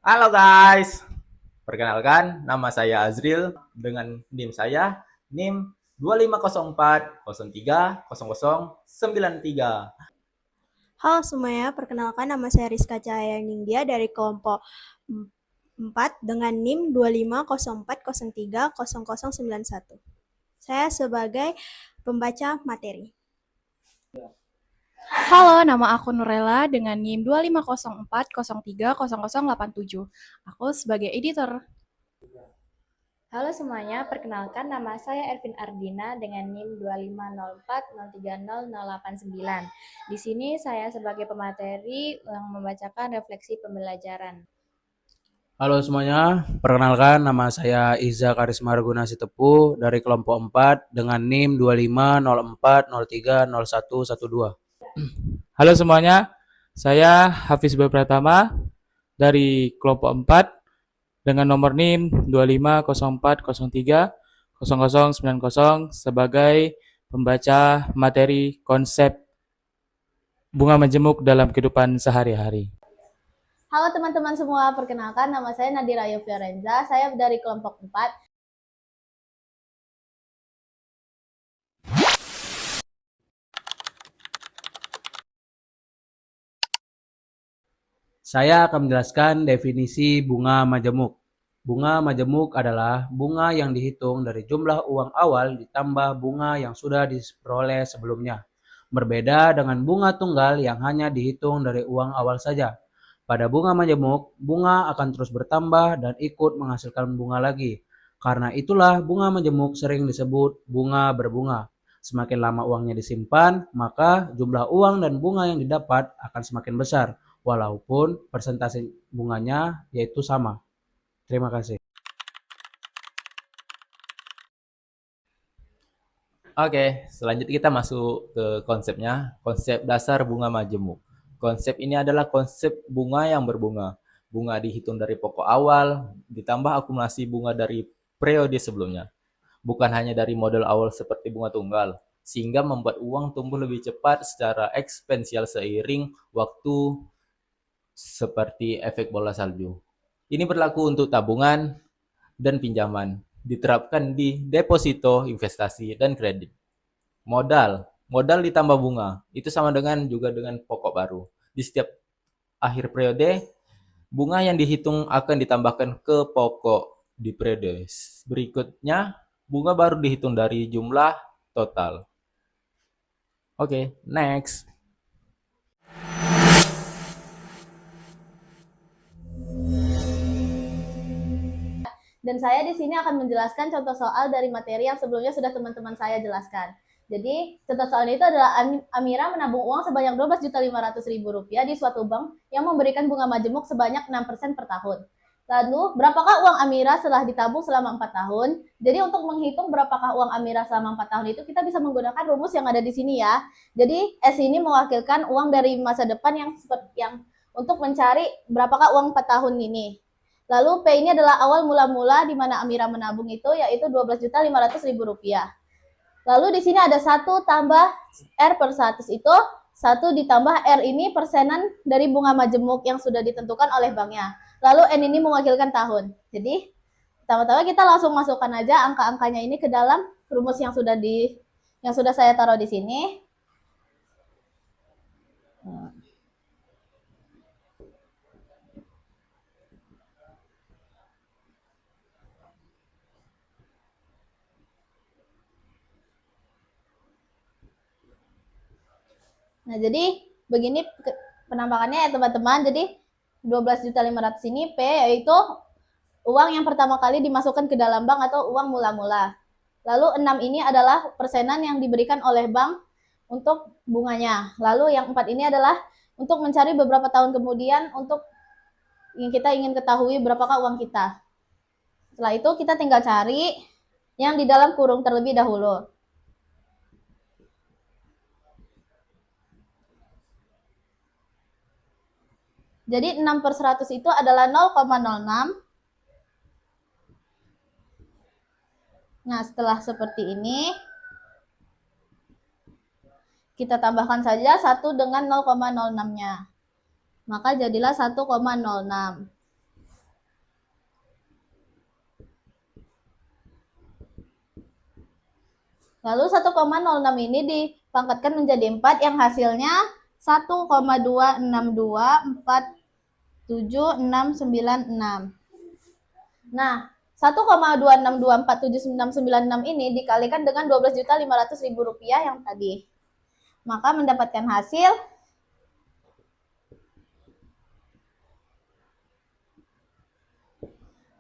Halo guys, perkenalkan nama saya Azril dengan NIM saya NIM 2504030093. Halo semuanya, perkenalkan nama saya Rizka Cahaya Ningdia dari kelompok 4 dengan NIM 2504030091. Saya sebagai pembaca materi. Halo, nama aku Nurella dengan NIM 2504030087. Aku sebagai editor. Halo semuanya, perkenalkan nama saya Ervin Ardina dengan NIM 2504030089. Di sini saya sebagai pemateri yang membacakan refleksi pembelajaran. Halo semuanya, perkenalkan nama saya Iza Karisma Arguna Sitepu dari kelompok 4 dengan NIM 2504030112. Halo semuanya, saya Hafiz Boy Pratama dari kelompok 4 dengan nomor NIM 2504030090 sebagai pembaca materi konsep bunga majemuk dalam kehidupan sehari-hari. Halo teman-teman semua, perkenalkan nama saya Nadira Ayu Fiorenza, saya dari kelompok 4. Saya akan menjelaskan definisi bunga majemuk. Bunga majemuk adalah bunga yang dihitung dari jumlah uang awal ditambah bunga yang sudah diperoleh sebelumnya. Berbeda dengan bunga tunggal yang hanya dihitung dari uang awal saja. Pada bunga majemuk, bunga akan terus bertambah dan ikut menghasilkan bunga lagi. Karena itulah bunga majemuk sering disebut bunga berbunga. Semakin lama uangnya disimpan, maka jumlah uang dan bunga yang didapat akan semakin besar, walaupun persentase bunganya yaitu sama. Terima kasih. Oke, selanjutnya kita masuk ke konsepnya, konsep dasar bunga majemuk. Konsep ini adalah konsep bunga yang berbunga. Bunga dihitung dari pokok awal, ditambah akumulasi bunga dari periode sebelumnya. Bukan hanya dari model awal seperti bunga tunggal, sehingga membuat uang tumbuh lebih cepat secara eksponensial seiring waktu seperti efek bola salju. Ini berlaku untuk tabungan dan pinjaman, diterapkan di deposito, investasi, dan kredit. Modal ditambah bunga, itu sama dengan juga dengan pokok baru. Di setiap akhir periode, bunga yang dihitung akan ditambahkan ke pokok di periode berikutnya. Bunga baru dihitung dari jumlah total. Oke, next. Dan saya di sini akan menjelaskan contoh soal dari materi yang sebelumnya sudah teman-teman saya jelaskan. Jadi, contoh soalnya itu adalah Amira menabung uang sebanyak Rp12.500.000 di suatu bank yang memberikan bunga majemuk sebanyak 6% per tahun. Lalu, berapakah uang Amira setelah ditabung selama 4 tahun? Jadi, untuk menghitung berapakah uang Amira selama 4 tahun itu, kita bisa menggunakan rumus yang ada di sini ya. Jadi, S ini mewakilkan uang dari masa depan yang untuk mencari berapakah uang 4 tahun ini. Lalu P ini adalah awal mula-mula di mana Amira menabung itu, yaitu Rp12.500.000. Lalu di sini ada 1 tambah R per 100 itu 1 ditambah R ini persenan dari bunga majemuk yang sudah ditentukan oleh banknya. Lalu N ini mewakilkan tahun. Jadi pertama-tama kita langsung masukkan aja angka-angkanya ini ke dalam rumus yang sudah saya taruh di sini. Nah, jadi begini penampakannya ya teman-teman. Jadi 12.500.000 ini P yaitu uang yang pertama kali dimasukkan ke dalam bank atau uang mula-mula. Lalu 6 ini adalah persenan yang diberikan oleh bank untuk bunganya. Lalu yang 4 ini adalah untuk mencari beberapa tahun kemudian untuk yang kita ingin ketahui berapakah uang kita. Setelah itu kita tinggal cari yang di dalam kurung terlebih dahulu. Jadi 6 per 100 itu adalah 0,06. Nah, setelah seperti ini, kita tambahkan saja 1 dengan 0,06-nya. Maka jadilah 1,06. Lalu 1,06 ini dipangkatkan menjadi 4 yang hasilnya 1,26247696. Nah, 1,26247696 ini dikalikan dengan Rp12.500.000 yang tadi. Maka mendapatkan hasil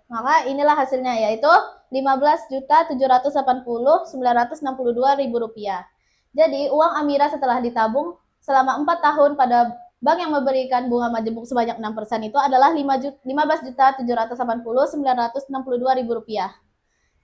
Maka inilah hasilnya, yaitu Rp15.780.962.000. Jadi uang Amira setelah ditabung selama 4 tahun pada bank yang memberikan bunga majemuk sebanyak 6% itu adalah Rp15.780.962.000.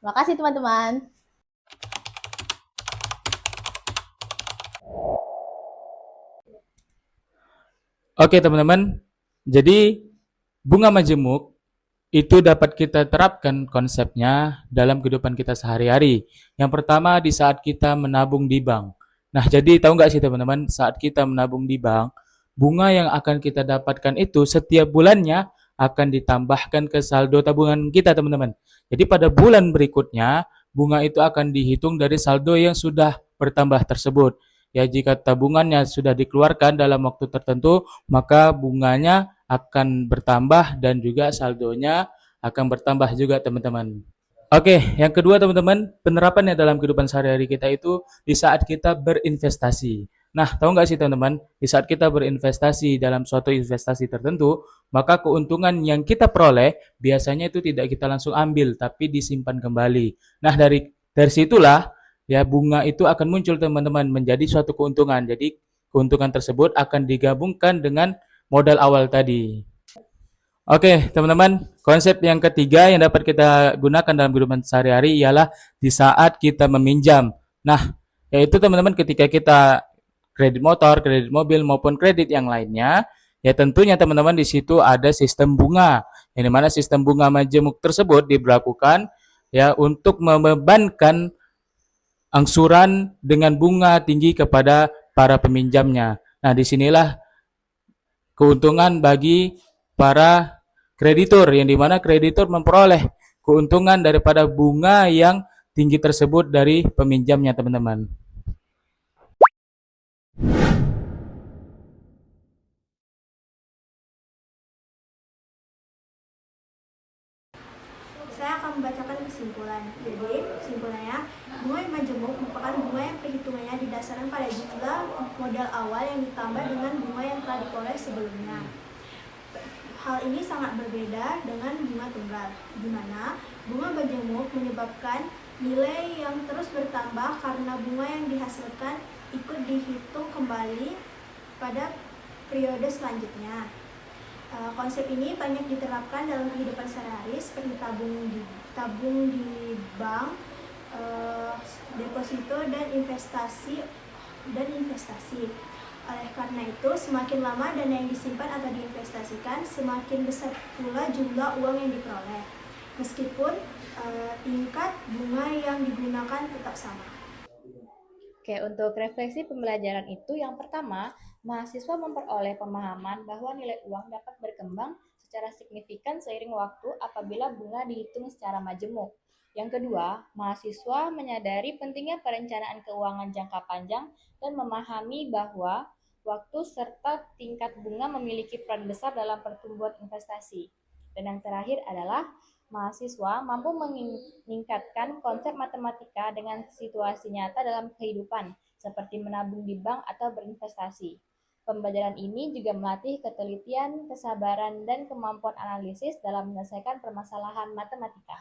Terima kasih teman-teman. Oke teman-teman, jadi bunga majemuk itu dapat kita terapkan konsepnya dalam kehidupan kita sehari-hari. Yang pertama di saat kita menabung di bank. Nah, jadi tahu nggak sih teman-teman, saat kita menabung di bank, bunga yang akan kita dapatkan itu setiap bulannya akan ditambahkan ke saldo tabungan kita teman-teman. Jadi pada bulan berikutnya, bunga itu akan dihitung dari saldo yang sudah bertambah tersebut. Ya, jika tabungannya sudah dikeluarkan dalam waktu tertentu, maka bunganya akan bertambah dan juga saldonya akan bertambah juga teman-teman. Oke, yang kedua teman-teman, penerapannya dalam kehidupan sehari-hari kita itu di saat kita berinvestasi. Nah, tahu nggak sih teman-teman, di saat kita berinvestasi dalam suatu investasi tertentu, maka keuntungan yang kita peroleh biasanya itu tidak kita langsung ambil, tapi disimpan kembali. Nah, dari situlah ya bunga itu akan muncul teman-teman menjadi suatu keuntungan. Jadi keuntungan tersebut akan digabungkan dengan modal awal tadi. Oke, teman-teman, konsep yang ketiga yang dapat kita gunakan dalam kehidupan sehari-hari ialah di saat kita meminjam. Nah, yaitu teman-teman ketika kita kredit motor, kredit mobil maupun kredit yang lainnya, ya tentunya teman-teman di situ ada sistem bunga. Yang dimana sistem bunga majemuk tersebut diberlakukan ya untuk membebankan angsuran dengan bunga tinggi kepada para peminjamnya. Nah, disinilah keuntungan bagi para kreditur, yang dimana kreditur memperoleh keuntungan daripada bunga yang tinggi tersebut dari peminjamnya, teman-teman. Saya akan membacakan kesimpulan. Jadi, kesimpulannya, bunga majemuk merupakan bunga yang perhitungannya didasarkan pada jumlah modal awal yang ditambah dengan bunga yang telah diperoleh sebelumnya. Hal ini sangat berbeda dengan bunga tunggal, di mana bunga majemuk menyebabkan nilai yang terus bertambah karena bunga yang dihasilkan ikut dihitung kembali pada periode selanjutnya. Konsep ini banyak diterapkan dalam kehidupan sehari-hari seperti tabung di bank, deposito dan investasi. Oleh karena itu, semakin lama dana yang disimpan atau diinvestasikan, semakin besar pula jumlah uang yang diperoleh, meskipun tingkat bunga yang digunakan tetap sama. Oke, untuk refleksi pembelajaran itu yang pertama, mahasiswa memperoleh pemahaman bahwa nilai uang dapat berkembang secara signifikan seiring waktu apabila bunga dihitung secara majemuk. Yang kedua, mahasiswa menyadari pentingnya perencanaan keuangan jangka panjang dan memahami bahwa waktu serta tingkat bunga memiliki peran besar dalam pertumbuhan investasi. Dan yang terakhir adalah mahasiswa mampu meningkatkan konsep matematika dengan situasi nyata dalam kehidupan, seperti menabung di bank atau berinvestasi. Pembelajaran ini juga melatih ketelitian, kesabaran, dan kemampuan analisis dalam menyelesaikan permasalahan matematika.